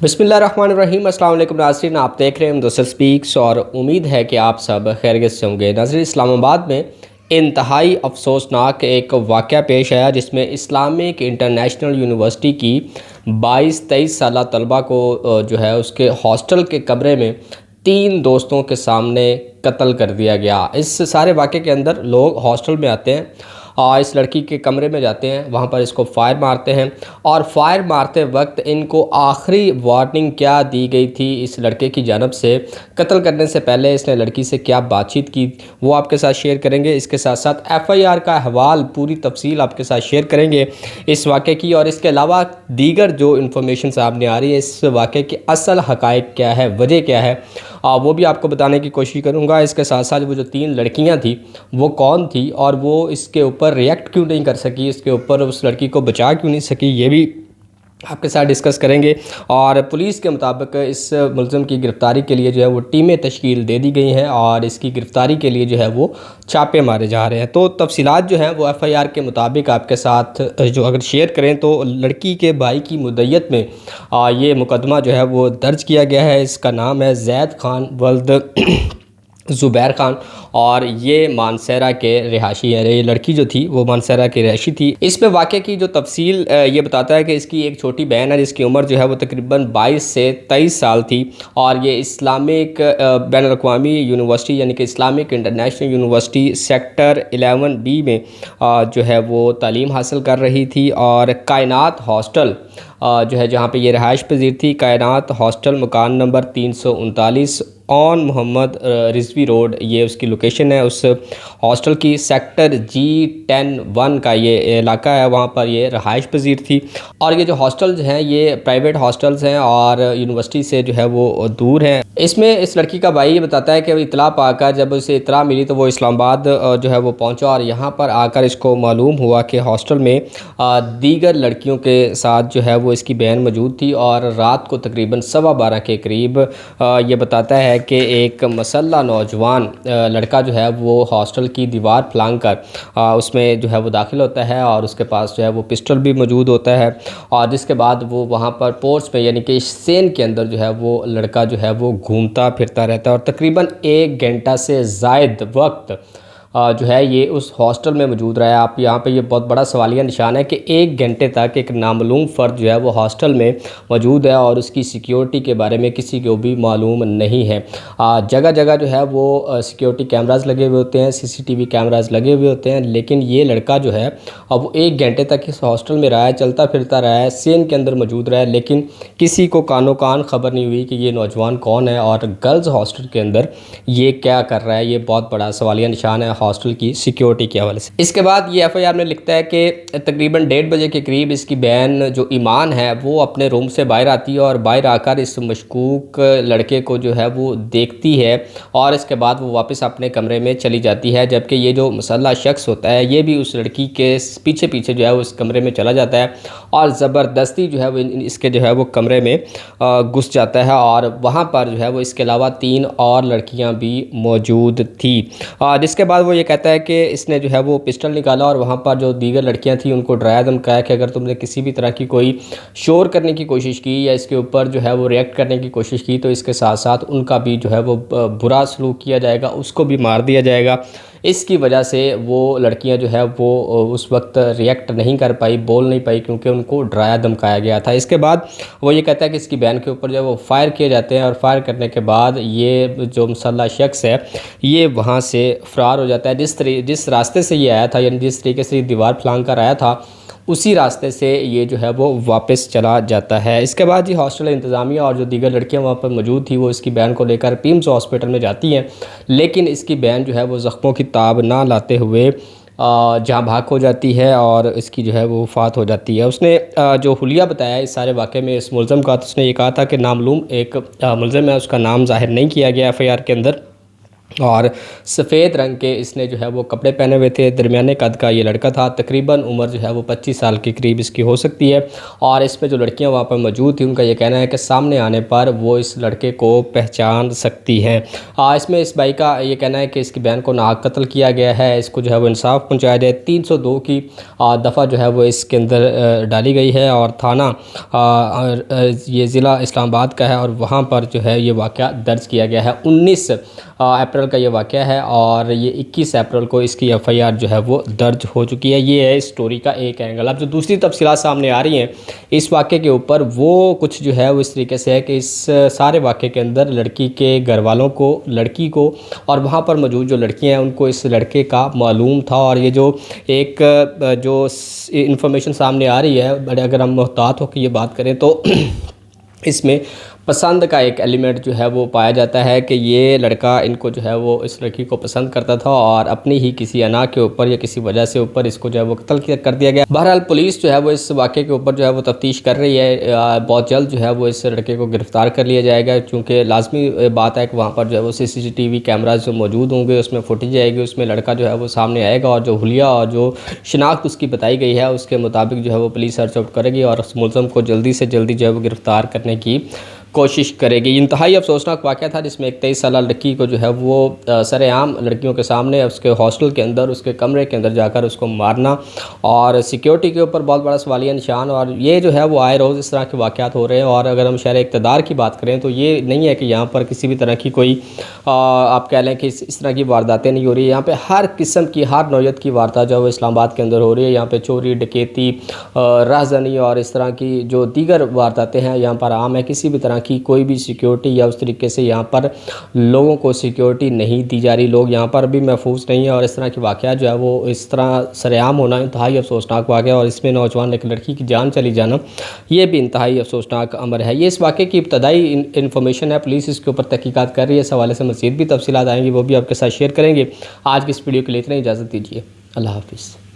बिस्मिल्लाहिर्रहमानिर्रहीम। अस्सलाम वालेकुम नाज़रीन, आप देख रहे हैं मुदस्सिर स्पीक्स और उम्मीद है कि आप सब खैरियत से होंगे। नाज़रीन, इस्लामाबाद में इंतहाई अफसोसनाक एक वाक़या पेश आया जिसमें इस्लामिक इंटरनेशनल यूनिवर्सिटी की 22-23 साला तलबा को जो है उसके हॉस्टल के कमरे में 3 दोस्तों के सामने कत्ल कर दिया गया। इस सारे वाक़े के अंदर लोग हॉस्टल में आते हैं और इस लड़की के कमरे में जाते हैं, वहाँ पर इसको फायर मारते हैं और फायर मारते वक्त इनको आखिरी वार्निंग क्या दी गई थी इस लड़के की जानब से, कत्ल करने से पहले इसने लड़की से क्या बातचीत की, वो आपके साथ शेयर करेंगे। इसके साथ साथ एफआईआर का अहवाल, पूरी तफसील आपके साथ शेयर करेंगे इस वाक़े की, और इसके अलावा दीगर जो इन्फॉर्मेशन सामने आ रही है इस वाक़े के असल हक़ाइक़ क्या है, वजह क्या है, वो भी आपको बताने की कोशिश करूँगा। इसके साथ साथ वो जो 3 लड़कियाँ थी वो कौन थी और वो इसके ऊपर रिएक्ट क्यों नहीं कर सकी, इसके ऊपर उस लड़की को बचा क्यों नहीं सकी, ये भी आपके साथ डिस्कस करेंगे। और पुलिस के मुताबिक इस मुलज़िम की गिरफ़्तारी के लिए जो है वो टीमें तश्कील दे दी गई हैं और इसकी गिरफ़्तारी के लिए जो है वो छापे मारे जा रहे हैं। तो तफसीलात जो हैं वो एफआईआर के मुताबिक आपके साथ जो अगर शेयर करें तो लड़की के भाई की मुद्दत में ये मुकदमा जो है वो दर्ज किया गया है। इसका नाम है जैद खान वल्द ज़ुबैर ख़ान और ये मानसरा के रिहायशी है। ये लड़की जो थी वो मानसरा की रिहायशी थी। इसमें वाक़े की जो तफसील ये बताता है कि इसकी एक छोटी बहन है जिसकी उम्र जो है वो तकरीबन 22 से 23 साल थी और ये इस्लामिक बैनुल-अक़वामी यूनिवर्सिटी यानी कि Islamic international university sector 11B में जो है वो तालीम हासिल कर रही थी। और कायनात हॉस्टल जो है जहाँ पे ये रहायश पज़ीर थी, कायनात हॉस्टल मकान number 339 on Mohammad Rizvi road, ये उसकी लोकेशन है। उस हॉस्टल की सेक्टर G10-1 का ये इलाका है, वहाँ पर ये रहायश पज़ीर थी। और ये जो हॉस्टल्स हैं ये प्राइवेट हॉस्टल्स हैं और यूनिवर्सिटी से जो है वो दूर हैं। इसमें इस लड़की का भाई ये बताता है कि इतला पाकर जब उसे इतला मिली तो वो इस्लामाबाद जो है वो पहुँचा और यहाँ पर आकर इसको मालूम हुआ कि हॉस्टल में दीगर लड़कियों के साथ जो है वो इसकी बहन मौजूद थी। और रात को तकरीबन 12:15 के करीब ये बताता है कि एक मसल्ला नौजवान लड़का जो है वो हॉस्टल की दीवार फांग कर उसमें जो है वो दाखिल होता है और उसके पास जो है वो पिस्टल भी मौजूद होता है। और जिसके बाद वो वहाँ पर पोर्च पे यानी कि सेन के अंदर जो है वो लड़का जो है वो घूमता फिरता रहता है और तकरीबन 1 घंटा से ज़ायद वक्त जो है ये उस हॉस्टल में मौजूद रहा है। आप यहाँ पे ये बहुत बड़ा सवालिया निशान है कि 1 घंटे तक एक नामालूम फ़र्द जो है वो हॉस्टल में मौजूद है और उसकी सिक्योरिटी के बारे में किसी को भी मालूम नहीं है। जगह जगह जो है वो सिक्योरिटी कैमरास लगे हुए होते हैं, CCTV कैमरास लगे हुए होते हैं, लेकिन ये लड़का जो है अब वो 1 घंटे तक इस हॉस्टल में रहा है, चलता फिरता रहा है, सेन के अंदर मौजूद रहा है, लेकिन किसी को कानो कान खबर नहीं हुई कि ये नौजवान कौन है और गर्ल्स हॉस्टल के अंदर ये क्या कर रहा है। ये बहुत बड़ा सवालिया निशान है हॉस्टल की सिक्योरिटी के हवाले से। इसके बाद ये एफआईआर में लिखता है कि तकरीबन 1:30 बजे के करीब इसकी बहन जो ईमान है वो अपने रूम से बाहर आती है और बाहर आकर इस मशकूक लड़के को जो है वो देखती है और इसके बाद वो वापस अपने कमरे में चली जाती है। जबकि ये जो मुसल्ला शख्स होता है ये भी उस लड़की के पीछे पीछे जो है वो इस कमरे में चला जाता है और ज़बरदस्ती जो है वो इसके जो है वो कमरे में घुस जाता है और वहाँ पर जो है वो इसके अलावा 3 और लड़कियाँ भी मौजूद थी। जिसके बाद वो ये कहता है कि इसने जो है वो पिस्टल निकाला और वहाँ पर जो दीगर लड़कियाँ थी उनको डराया धमकाया कि अगर तुमने किसी भी तरह की कोई शोर करने की कोशिश की या इसके ऊपर जो है वो रिएक्ट करने की कोशिश की तो इसके साथ साथ उनका भी जो है वो बुरा सलूक किया जाएगा, उसको भी मार दिया जाएगा। इसकी वजह से वो लड़कियां जो है वो उस वक्त रिएक्ट नहीं कर पाई, बोल नहीं पाई क्योंकि उनको डराया धमकाया गया था। इसके बाद वो ये कहता है कि इसकी बहन के ऊपर जो है वो फायर किए जाते हैं और फायर करने के बाद ये जो मुसल्ला शख्स है ये वहाँ से फ़रार हो जाता है। जिस रास्ते से ये आया था यानी जिस तरीके से दीवार फांग कर आया था उसी रास्ते से ये जो है वो वापस चला जाता है। इसके बाद ये हॉस्टल इंतज़ामिया और जो दीगर लड़कियां वहाँ पर मौजूद थी वो इसकी बहन को लेकर पीम्स हॉस्पिटल में जाती हैं, लेकिन इसकी बहन जो है वो ज़ख्मों की ताब ना लाते हुए जहाँ भाग हो जाती है और इसकी जो है वो वफ़ात हो जाती है। उसने जो हुलिया बताया इस सारे वाक़े में इस मुलज़म का, तो उसने ये कहा था कि नामालूम एक मुलज़म है, उसका नाम ज़ाहिर नहीं किया गया एफआईआर के अंदर, और सफ़ेद रंग के इसने जो है वो कपड़े पहने हुए थे। दरमियाने कद का ये लड़का था। तकरीबन उम्र जो है वो 25 साल के करीब इसकी हो सकती है। और इसमें जो लड़कियां वहाँ पर मौजूद थी उनका ये कहना है कि सामने आने पर वो इस लड़के को पहचान सकती हैं। इसमें इस भाई का ये कहना है कि इसकी बहन को नाहक कत्ल किया गया है, इसको जो है वो इंसाफ पहुँचाया जाए। 302 की दफ़ा जो है वो इसके अंदर डाली गई है और थाना ये ज़िला इस्लामाबाद का है और वहाँ पर जो है ये वाक़या दर्ज किया गया है। 19 अप्रैल का ये वाक़या है और ये 21 अप्रैल को इसकी एफआईआर जो है वो दर्ज हो चुकी है। ये है स्टोरी का एक एंगल। अब जो दूसरी तफसीलात सामने आ रही हैं इस वाक़े के ऊपर, वो कुछ जो है वो इस तरीके से है कि इस सारे वाक़े के अंदर लड़की के घर वालों को, लड़की को और वहाँ पर मौजूद जो लड़कियाँ हैं उनको इस लड़के का मालूम था। और ये जो एक जो इंफॉर्मेशन सामने आ रही है, बड़े अगर हम मुहतात होकर ये बात करें तो इसमें पसंद का एक एलिमेंट जो है वो पाया जाता है कि ये लड़का इनको जो है वो इस लड़की को पसंद करता था और अपनी ही किसी अना के ऊपर या किसी वजह से ऊपर इसको जो है वो कत्ल कर दिया गया। बहरहाल पुलिस जो है वो इस वाक़े के ऊपर जो है वो तफ्तीश कर रही है। बहुत जल्द जो है वो इस लड़के को गिरफ़्तार कर लिया जाएगा, क्योंकि लाजमी बात है कि वहाँ पर जो है वो CCTV कैमराज जो मौजूद होंगे उसमें फुटेज आएगी, उसमें लड़का जो है वो सामने आएगा और जो हुलिया और जो शिनाख्त उसकी बताई गई है उसके मुताबिक जो है वो पुलिस सर्च आउट करेगी और उस मुलज़म को जल्दी से जल्दी जो है वो गिरफ़्तार करने की कोशिश करेगी। इंतहाई अफसोसनाक वाक़या था जिसमें एक 23 साल लड़की को जो है वो सरेआम लड़कियों के सामने उसके हॉस्टल के अंदर, उसके कमरे के अंदर जाकर उसको मारना और सिक्योरिटी के ऊपर बहुत बड़ा सवालिया निशान। और ये जो है वो आए रोज़ इस तरह के वाक़यात हो रहे हैं। और अगर हम शहर इक़्तिदार की बात करें तो ये नहीं है कि यहाँ पर किसी भी तरह की कोई आप कह लें कि इस तरह की वारदातें नहीं हो रही है। यहाँ पर हर किस्म की, हर नौयत की वारदात जो है वो इस्लामाबाद के अंदर हो रही है। यहाँ पर चोरी, डकैती, राहज़नी और इस तरह की जो दीगर वारदातें हैं यहाँ पर आम है। किसी भी तरह की कोई भी सिक्योरिटी या उस तरीके से यहाँ पर लोगों को सिक्योरिटी नहीं दी जा रही, लोग यहाँ पर भी महफूज नहीं है। और इस तरह की वाक़या जो है वो इस तरह सरेआम होना इंतहाई अफसोसनाक वाक़या और इसमें नौजवान एक लड़की की जान चली जाना ये भी इंतहाई अफसोसनाक अमर है। ये इस वाक़े की इब्तदाई इन्फॉर्मेशन है, पुलिस इसके ऊपर तहकीकात कर रही है। इस हवाले से मज़ीद भी तफसीलात आएंगी, वो भी आपके साथ शेयर करेंगे। आज की इस वीडियो के लिए इतना ही इजाज़त दीजिए। अल्लाह हाफ़िज़।